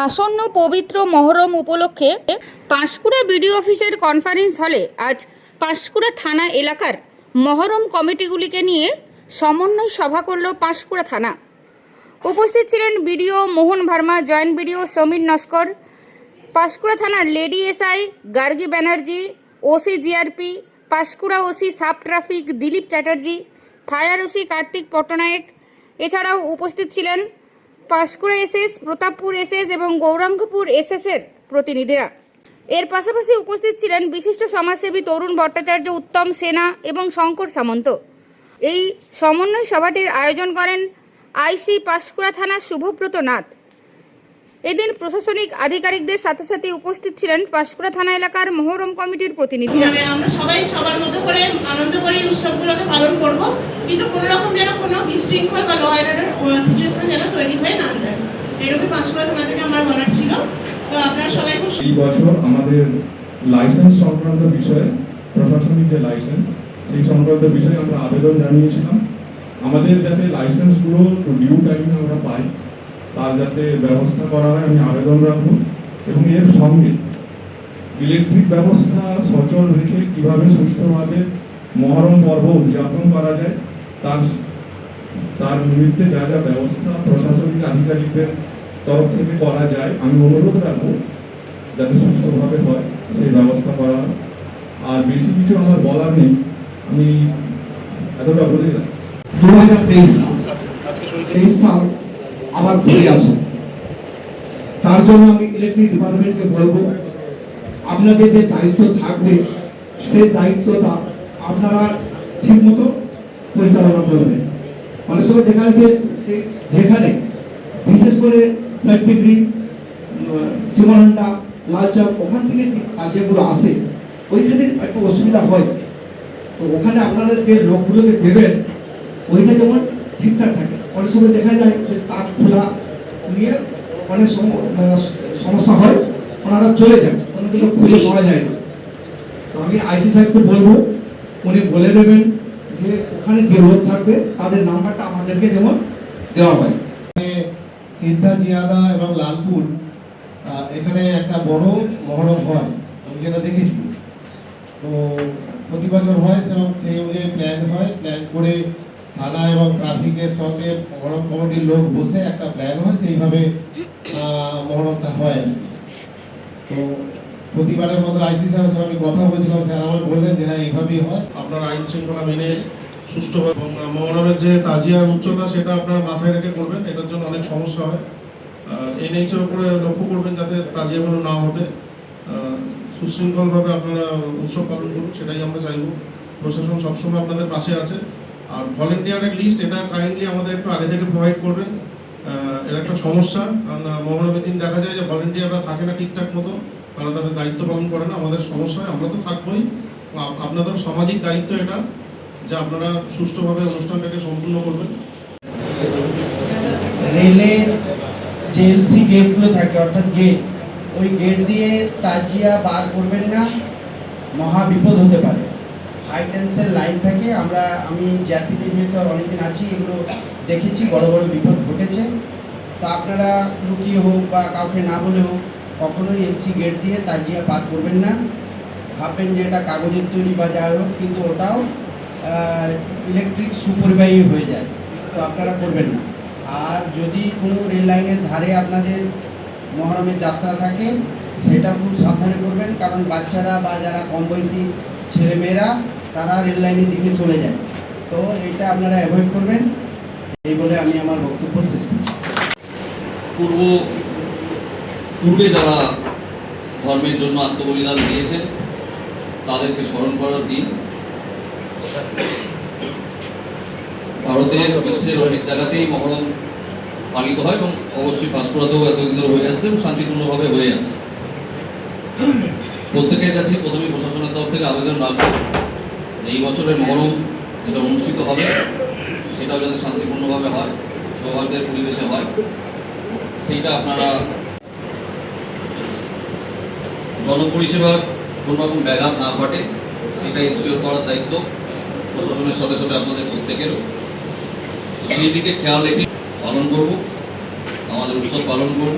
আসন্ন পবিত্র মহরম উপলক্ষে পাঁশকুড়া বিডিও অফিসের কনফারেন্স হলে আজ পাঁশকুড়া থানা এলাকার মহরম কমিটিগুলিকে নিয়ে সমন্বয় সভা করল পাঁশকুড়া থানা। উপস্থিত ছিলেন বিডিও মোহন ভার্মা, জয়েন্ট বিডিও সমীর নস্কর, পাঁশকুড়া থানার lady SI Gargi Banerjee, OC GRP, Panskura OC sub traffic Dilip Chatterjee, fire OC Kartik Patnaik. এছাড়াও উপস্থিত ছিলেন পাঁশকুড়া এসএস, প্রতাপপুর এসএস এবং গৌরাঙ্গপুর এসএসের প্রতিনিধিরা। এর পাশাপাশি উপস্থিত ছিলেন বিশিষ্ট সমাজসেবী তরুণ ভট্টাচার্য, উত্তম সেনা এবং শঙ্কর সামন্ত। এই সমন্বয় সভাটির আয়োজন করেন আইসি পাঁশকুড়া থানা শুভব্রত নাথ। এদিন প্রশাসনিক আধিকারিকদের সাথে সাথে উপস্থিত ছিলেন পাঁশকুড়া থানা এলাকার মহরম কমিটির প্রতিনিধিরা। আমরা সবাই সবার মতো করে আনন্দ করে এই উৎসবগুলোকে পালন করব, কিন্তু কোনো রকম যেন কোনো বিশৃঙ্খল বা ল অ্যান্ড অর্ডার সিচুয়েশন যেন তৈরি হয়ে না যায়, এরকম পাঁশকুড়া থানা থেকে আমার বলার ছিল। তো আপনারা সবাই খুব এই বছর আমাদের লাইসেন্স সংক্রান্ত বিষয়ে, প্রশাসনিক যে লাইসেন্স সেই সংক্রান্ত বিষয়ে আমরা আবেদন জানিয়েছিলাম। আমাদের যাতে লাইসেন্সগুলো ডিউ টাইমে আমরা পাই তার যাতে ব্যবস্থা করা হয় আমি আবেদন রাখবো, এবং এর সঙ্গে ইলেকট্রিক ব্যবস্থা সচল রেখে কিভাবে সুষ্ঠুভাবে মহরম পর্ব উদযাপন করা যায় তার নিমিত্তে যা যা ব্যবস্থা প্রশাসনিক আধিকারিকদের তরফ থেকে করা যায় আমি অনুরোধ রাখবো যাতে সুষ্ঠুভাবে হয় সেই ব্যবস্থা করা। আর বেশি কিছু আমার বলার নেই, আমি এতটা বলে দিলাম। 2023 সাল আবার ঘুরে আসে, তার জন্য আমি ইলেকট্রিক ডিপার্টমেন্টকে বলবো আপনাদের যে দায়িত্ব থাকবে সেই দায়িত্বটা আপনারা ঠিক মতো পরিচালনা করবেন। অনেক সময় দেখা যাচ্ছে যেখানে বিশেষ করে সার্টিগ্রি, সীমানান্ডা, লালচক ওখান থেকে যে কাজগুলো আসে ওইখানে একটু অসুবিধা হয়। তো ওখানে আপনারা যে লোকগুলোকে দেবেন ওইটা যেমন ঠিকঠাক থাকে। অনেক সময় দেখা যায় যে তার খোলা নিয়ে অনেক সমস্যা হয়, ওনারা চলে যান, ওনাদেরকে খুঁজে পাওয়া যায় না। তো আমি আইসি সাহেবকে বলবো উনি বলে দেবেন যে ওখানে যে লোক থাকবে তাদের নাম্বারটা আমাদেরকে যেমন দেওয়া হয়। সিদ্ধা, জিয়াদা এবং লালপুর এখানে একটা বড় মহরম হয়, আমি যেটা দেখেছি। তো প্রতি বছর হয় এবং সেই অনুযায়ী প্ল্যান হয়, প্ল্যান করে থানা এবং ট্রাফিকের সঙ্গে মহরম কমিটির লোক বসে একটা প্ল্যান হয়, সেইভাবে মহরমটা হয়। তো প্রতিবারের মতো আইসি স্যারের সঙ্গে আমি কথা বলছিলাম, স্যার আমার বললেন যে হ্যাঁ এইভাবেই হয়। আপনার আইন শৃঙ্খলা মেনে সুষ্ঠুভাবে এবং মহরমের যে তাজিয়ার উচ্চতা সেটা আপনারা মাথায় রেখে করবেন, এটার জন্য অনেক সমস্যা হয়। এনএইচের উপরে লক্ষ্য করবেন যাতে তাজিয়াগুলো না ওঠে, সুশৃঙ্খলভাবে আপনারা উৎসব পালন করুন, সেটাই আমরা চাইব। প্রশাসন সবসময় আপনাদের পাশে আছে। আর ভলেন্টিয়ারের লিস্ট এটা কাইন্ডলি আমাদের একটু আগে থেকে প্রোভাইড করবেন, এটা একটা সমস্যা। কারণ মহরমের দিন দেখা যায় যে ভলেন্টিয়াররা থাকে না ঠিকঠাক মতো, তারা তাদের দায়িত্ব পালন করে না, আমাদের সমস্যা হয়। আমরা তো থাকবোই, আপনাদের সামাজিক দায়িত্ব এটা যে আপনারা সুষ্ঠুভাবে অনুষ্ঠানটাকে সম্পূর্ণ করবেন। রেলের যে এলসি গেটগুলো থাকে অর্থাৎ গেট, ওই গেট দিয়ে তাজিয়া বার করবেন না, মহা বিপদ হতে পারে। হাই টেন্সের লাইন থাকে, আমি জিআরপিতে যেহেতু অনেকদিন আছি এগুলো দেখেছি, বড় বড় বিপদ ঘটেছে। তো আপনারা লুকিয়ে হোক বা কাউকে না বলে হোক কখনোই এলসি গেট দিয়ে তাজিয়া বার করবেন না। ভাববেন যে এটা কাগজের তৈরি বা যাই হোক, কিন্তু ওটাও ইলেকট্রিক সুপরিবাহী হয়ে যায়, তো আপনারা করবেন না। আর যদি কোনো রেল লাইনের ধারে আপনাদের মহরমের যাত্রা থাকে সেটা খুব সাবধানে করবেন, কারণ বাচ্চারা বা যারা কম বয়সী ছেলেমেয়েরা তারা রেল লাইনের দিকে চলে যায়, তো এটা আপনারা অ্যাভয়েড করবেন। এই বলে আমি আমার বক্তব্য শেষ করছি। পূর্বে যারা ধর্মের জন্য আত্মবলিদান দিয়েছেন তাদেরকে স্মরণ করার দিন। ভারতের বিশ্বের অনেক জায়গাতেই মহরম পালিত হয় এবং অবশ্যই পাঁশকুড়াতেও এতদিন ধরে হয়ে আসছে এবং শান্তিপূর্ণভাবে হয়ে আসছে। প্রত্যেকের কাছে প্রথমে প্রশাসনের তরফ থেকে আবেদন রাখবো এই বছরের মহরম যেটা অনুষ্ঠিত হবে সেটাও যাতে শান্তিপূর্ণভাবে হয়, সৌহার্দ্যের পরিবেশে হয়, সেইটা আপনারা জনপরিষেবার কোনো রকম ব্যাঘাত না ঘটে সেটা এনশিওর করার দায়িত্ব প্রশাসনের সাথে সাথে আপনাদের প্রত্যেকেরও। তো সেই দিকে খেয়াল রেখে পালন করব, আমাদের উৎসব পালন করব।